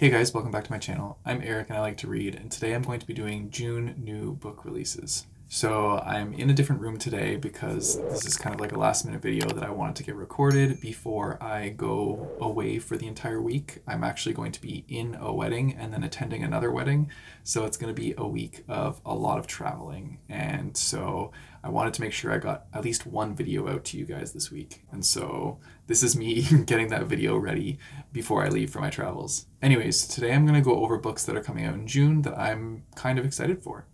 Hey guys, welcome back to my channel. I'm Eric and I like to read, and today I'm going to be doing June new book releases. So I'm in a different room today because this is kind of like a last minute video that I wanted to get recorded before I go away for the entire week. I'm actually going to be in a wedding and then attending another wedding. So it's going to be a week of a lot of traveling. And so I wanted to make sure I got at least one video out to you guys this week. And so this is me getting that video ready before I leave for my travels. Anyways, today I'm going to go over books that are coming out in June that I'm kind of excited for.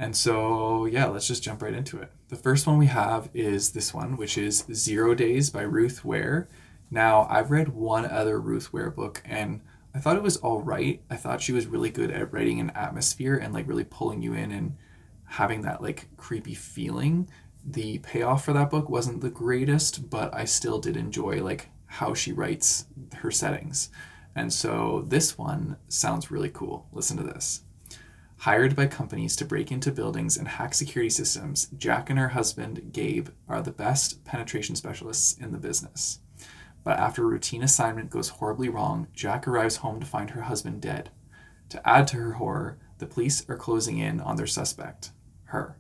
And so, yeah, let's just jump right into it. The first one we have is this one, which is 0 Days by Ruth Ware. Now, I've read one other Ruth Ware book, and I thought it was all right. I thought she was really good at writing an atmosphere and like really pulling you in and having that like creepy feeling. The payoff for that book wasn't the greatest, but I still did enjoy like how she writes her settings. And so this one sounds really cool. Listen to this. Hired by companies to break into buildings and hack security systems, Jack and her husband, Gabe, are the best penetration specialists in the business. But after a routine assignment goes horribly wrong, Jack arrives home to find her husband dead. To add to her horror, the police are closing in on their suspect, her.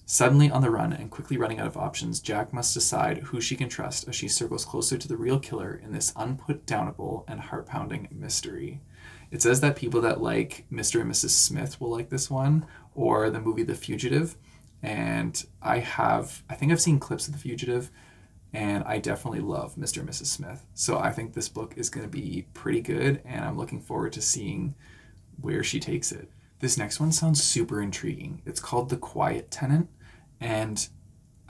Suddenly on the run and quickly running out of options, Jack must decide who she can trust as she circles closer to the real killer in this unputdownable and heart-pounding mystery. It says that people that like Mr. and Mrs. Smith will like this one, or the movie The Fugitive. And I think I've seen clips of The Fugitive, and I definitely love Mr. and Mrs. Smith. So I think this book is going to be pretty good, and I'm looking forward to seeing where she takes it. This next one sounds super intriguing. It's called The Quiet Tenant, and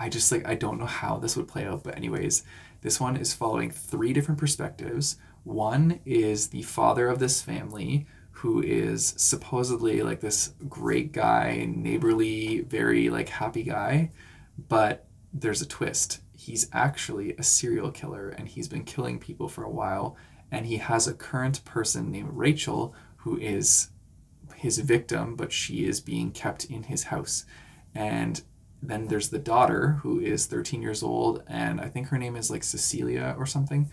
I don't know how this would play out, but anyways, this one is following 3 different perspectives. One is the father of this family, who is supposedly like this great guy, neighborly, very like happy guy, but there's a twist. He's actually a serial killer, and he's been killing people for a while, and he has a current person named Rachel who is his victim, but she is being kept in his house. And then there's the daughter, who is 13 years old, and I think her name is like Cecilia or something,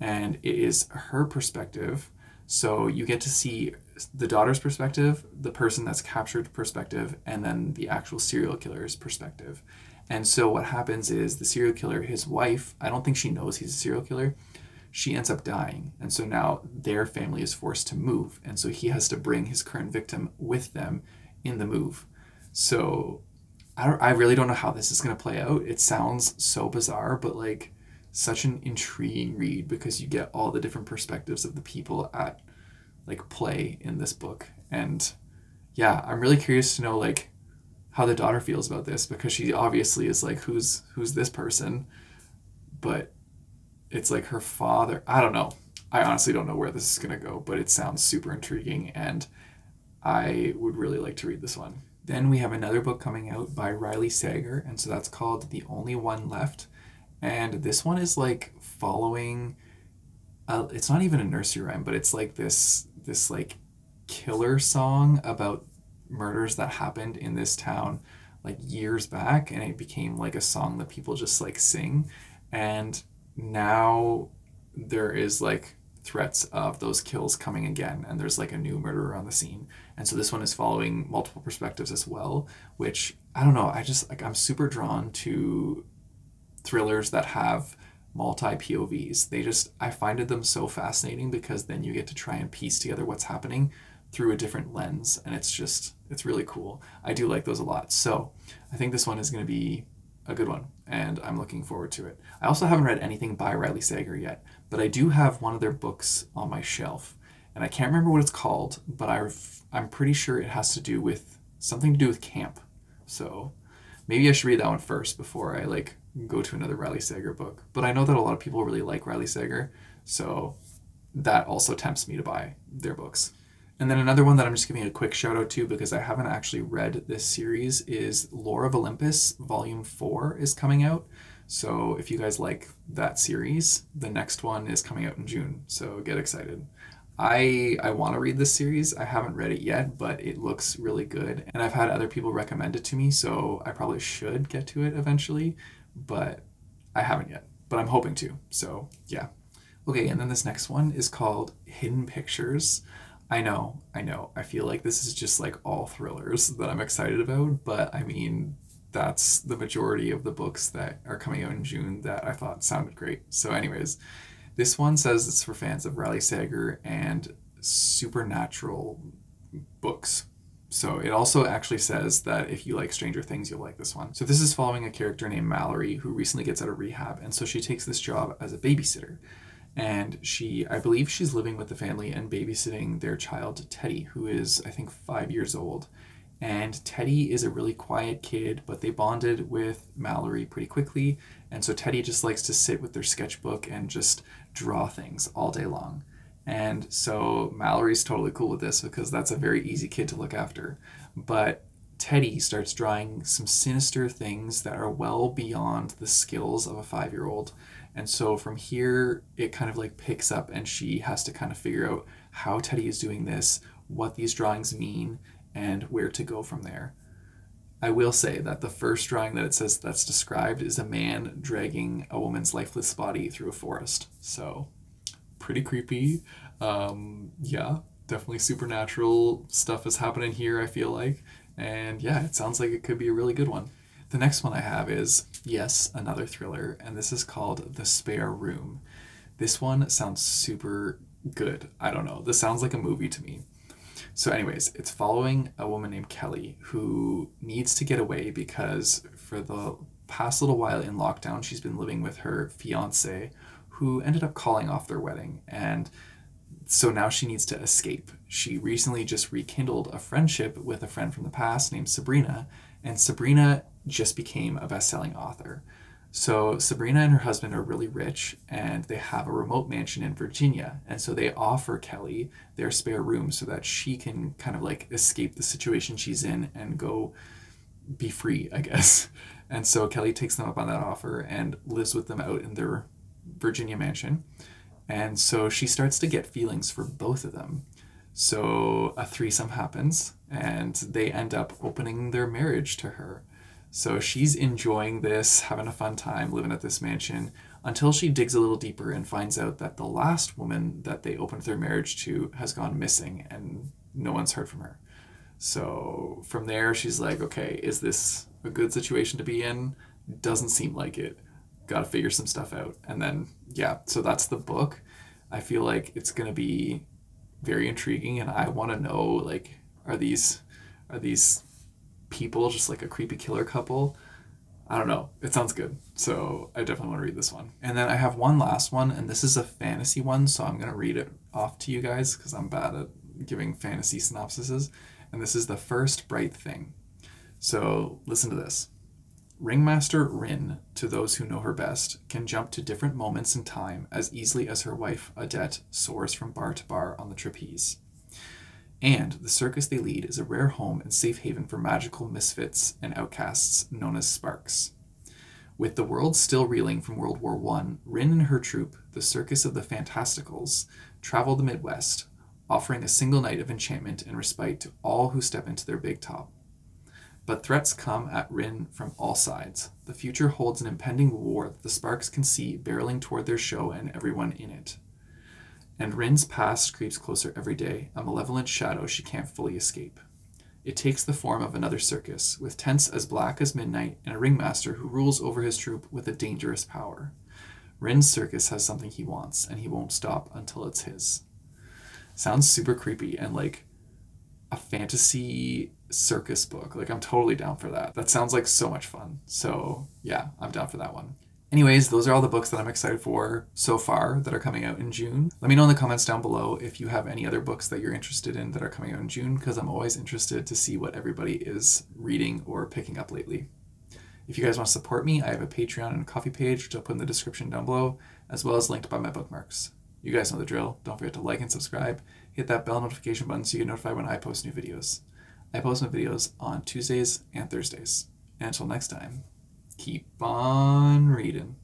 and it is her perspective. So you get to see the daughter's perspective, the person that's captured perspective, and then the actual serial killer's perspective. And so what happens is the serial killer, his wife, I don't think she knows he's a serial killer, she ends up dying. And so now their family is forced to move, and so he has to bring his current victim with them in the move. So I really don't know how this is going to play out. It sounds so bizarre, but like such an intriguing read because you get all the different perspectives of the people at like play in this book. And yeah, I'm really curious to know like how the daughter feels about this, because she obviously is like, who's this person? But it's like her father. I don't know. I honestly don't know where this is going to go, but it sounds super intriguing, and I would really like to read this one. Then we have another book coming out by Riley Sager, and so that's called The Only One Left. And this one is like following, it's not even a nursery rhyme, but it's like this like killer song about murders that happened in this town like years back, and it became like a song that people just like sing. And now there is like threats of those kills coming again, and there's like a new murderer on the scene. And so this one is following multiple perspectives as well, which I don't know, I'm super drawn to thrillers that have multi POVs. I find them so fascinating because then you get to try and piece together what's happening through a different lens, and it's really cool. I do like those a lot. So I think this one is going to be a good one, and I'm looking forward to it. I also haven't read anything by Riley Sager yet, but I do have one of their books on my shelf, and I can't remember what it's called, but I'm pretty sure it has to do with something to do with camp. So maybe I should read that one first before I like go to another Riley Sager book. But I know that a lot of people really like Riley Sager, so that also tempts me to buy their books. And then another one that I'm just giving a quick shout out to because I haven't actually read this series is Lore of Olympus Volume 4 is coming out. So if you guys like that series, the next one is coming out in June, so get excited. I want to read this series. I haven't read it yet, but it looks really good, and I've had other people recommend it to me, so I probably should get to it eventually, but I haven't yet, but I'm hoping to. So yeah, Okay, and then this next one is called Hidden Pictures. I know. I feel like this is just like all thrillers that I'm excited about, but I mean, that's the majority of the books that are coming out in June that I thought sounded great. So anyways, this one says it's for fans of Riley Sager and supernatural books. So it also actually says that if you like Stranger Things, you'll like this one. So this is following a character named Mallory who recently gets out of rehab, and so she takes this job as a babysitter. And I believe she's living with the family and babysitting their child, Teddy, who is, I think, 5 years old. And Teddy is a really quiet kid, but they bonded with Mallory pretty quickly. And so Teddy just likes to sit with their sketchbook and just draw things all day long. And so Mallory's totally cool with this because that's a very easy kid to look after. But Teddy starts drawing some sinister things that are well beyond the skills of a 5-year-old. And so from here, it kind of like picks up and she has to kind of figure out how Teddy is doing this, what these drawings mean, and where to go from there. I will say that the first drawing that it says that's described is a man dragging a woman's lifeless body through a forest. So pretty creepy. Yeah, definitely supernatural stuff is happening here, I feel like. And yeah, it sounds like it could be a really good one. The next one I have is, yes, another thriller, and this is called The Spare Room. This one sounds super good. I don't know. This sounds like a movie to me. So anyways, it's following a woman named Kelly who needs to get away because for the past little while in lockdown, she's been living with her fiance who ended up calling off their wedding. And so now she needs to escape. She recently just rekindled a friendship with a friend from the past named Sabrina, and Sabrina just became a best-selling author. So Sabrina and her husband are really rich, and they have a remote mansion in Virginia, and so they offer Kelly their spare room so that she can kind of like escape the situation she's in and go be free, I guess. And so Kelly takes them up on that offer and lives with them out in their Virginia mansion. And so she starts to get feelings for both of them. So a threesome happens, and they end up opening their marriage to her. So she's enjoying this, having a fun time living at this mansion, until she digs a little deeper and finds out that the last woman that they opened their marriage to has gone missing and no one's heard from her. So from there, she's like, okay, is this a good situation to be in? Doesn't seem like it. Got to figure some stuff out. And then, yeah, so that's the book. I feel like it's going to be very intriguing, and I want to know, like, are these people just like a creepy killer couple? I don't know. It sounds good. So I definitely want to read this one. And then I have one last one, and this is a fantasy one, so I'm going to read it off to you guys because I'm bad at giving fantasy synopsises. And this is The First Bright Thing. So listen to this. Ringmaster Rin, to those who know her best, can jump to different moments in time as easily as her wife, Adette, soars from bar to bar on the trapeze. And the circus they lead is a rare home and safe haven for magical misfits and outcasts known as Sparks. With the world still reeling from World War I, Rin and her troupe, the Circus of the Fantasticals, travel the Midwest, offering a single night of enchantment and respite to all who step into their big top. But threats come at Rin from all sides. The future holds an impending war that the Sparks can see barreling toward their show and everyone in it. And Rin's past creeps closer every day, a malevolent shadow she can't fully escape. It takes the form of another circus, with tents as black as midnight and a ringmaster who rules over his troupe with a dangerous power. Rin's circus has something he wants, and he won't stop until it's his. Sounds super creepy and like a fantasy circus book. Like, I'm totally down for that. That sounds like so much fun. So yeah, I'm down for that one. Anyways, those are all the books that I'm excited for so far that are coming out in June. Let me know in the comments down below if you have any other books that you're interested in that are coming out in June, because I'm always interested to see what everybody is reading or picking up lately. If you guys want to support me, I have a Patreon and a Ko-fi page, which I'll put in the description down below, as well as linked by my bookmarks. You guys know the drill. Don't forget to like and subscribe. Hit that bell notification button so you get notified when I post new videos. I post my videos on Tuesdays and Thursdays. And until next time, keep on reading.